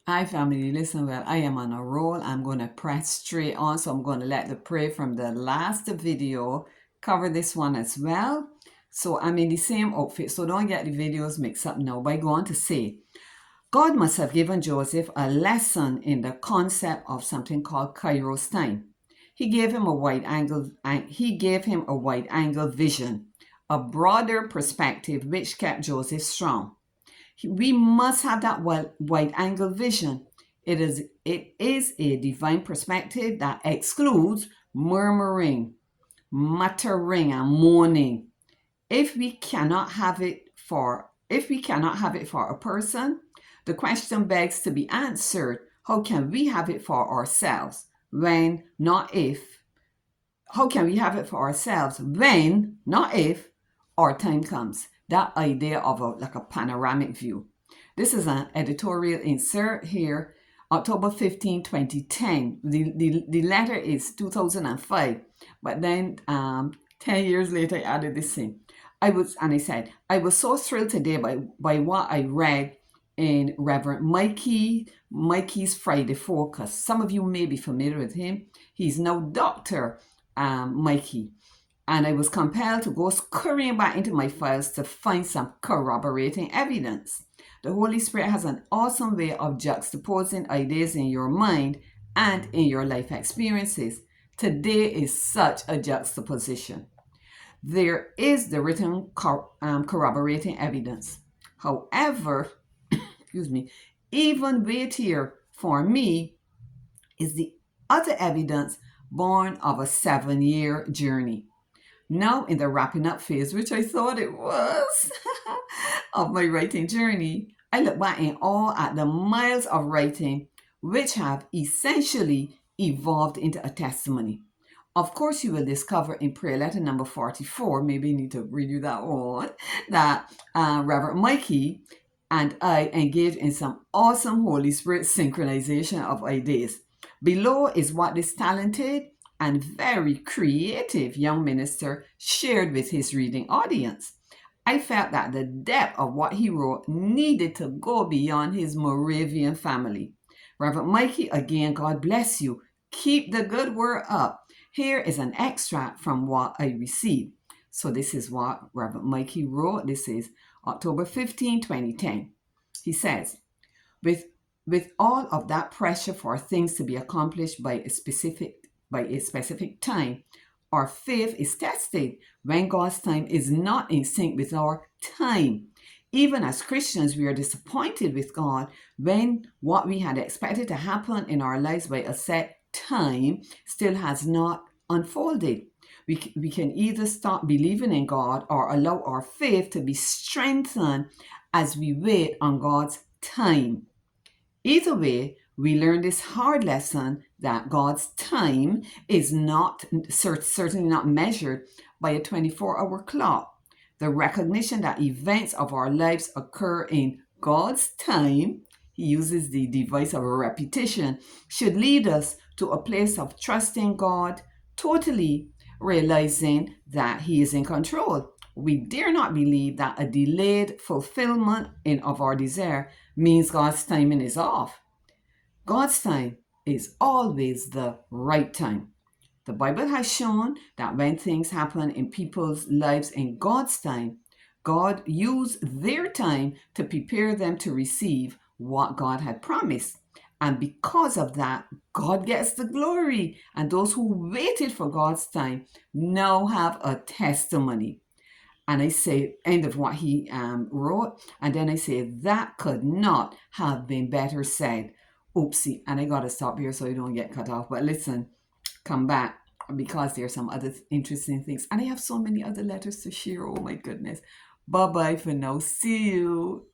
Hi family, listen well, I am on a roll. I'm going to press straight on, so I'm going to let the prayer from the last video cover this one as well. So I'm in the same outfit, so don't get the videos mixed up now. By going to say, God must have given Joseph a lesson in the concept of something called Kairos time. He gave him a wide angle vision, a broader perspective which kept Joseph strong. We must have that wide angle vision. It is a divine perspective that excludes murmuring, muttering, and moaning. If we cannot have it for a person, the question begs to be answered: how can we have it for ourselves when not if? How can we have it for ourselves when not if our time comes? That idea of like a panoramic view. This is an editorial insert here, October 15, 2010. The letter is 2005, but then 10 years later I added this in. I said, I was so thrilled today by what I read in Reverend Mikey's Friday Focus. Some of you may be familiar with him. He's now Dr. Mikey. And I was compelled to go scurrying back into my files to find some corroborating evidence. The Holy Spirit has an awesome way of juxtaposing ideas in your mind and in your life experiences. Today is such a juxtaposition. There is the written corroborating evidence. However, excuse me, even weightier for me is the other evidence born of a 7-year journey. Now, in the wrapping up phase, which I thought it was, of my writing journey, I look back in awe at the miles of writing which have essentially evolved into a testimony. Of course, you will discover in prayer letter number 44, maybe you need to review that one, that Reverend Mikey and I engaged in some awesome Holy Spirit synchronization of ideas. Below is what this talented and very creative young minister shared with his reading audience. I felt that the depth of what he wrote needed to go beyond his Moravian family. Reverend Mikey, again, God bless you. Keep the good work up. Here is an extract from what I received. So this is what Reverend Mikey wrote. This is October 15, 2010. He says, with with all of that pressure for things to be accomplished by a specific time, our faith is tested when God's time is not in sync with our time. Even as Christians, we are disappointed with God when what we had expected to happen in our lives by a set time still has not unfolded. We can either stop believing in God or allow our faith to be strengthened as we wait on God's time. Either way, we learn this hard lesson that God's time is certainly not measured by a 24-hour clock. The recognition that events of our lives occur in God's time, he uses the device of a repetition, should lead us to a place of trusting God totally, realizing that he is in control. We dare not believe that a delayed fulfillment of our desire means God's timing is off. God's time is always the right time. The Bible has shown that when things happen in people's lives in God's time, God used their time to prepare them to receive what God had promised. And because of that, God gets the glory. And those who waited for God's time now have a testimony. And I say, end of what he wrote. And then I say, that could not have been better said. Oopsie. And I got to stop here so you don't get cut off. But listen, come back because there are some other interesting things. And I have so many other letters to share. Oh my goodness. Bye bye for now. See you.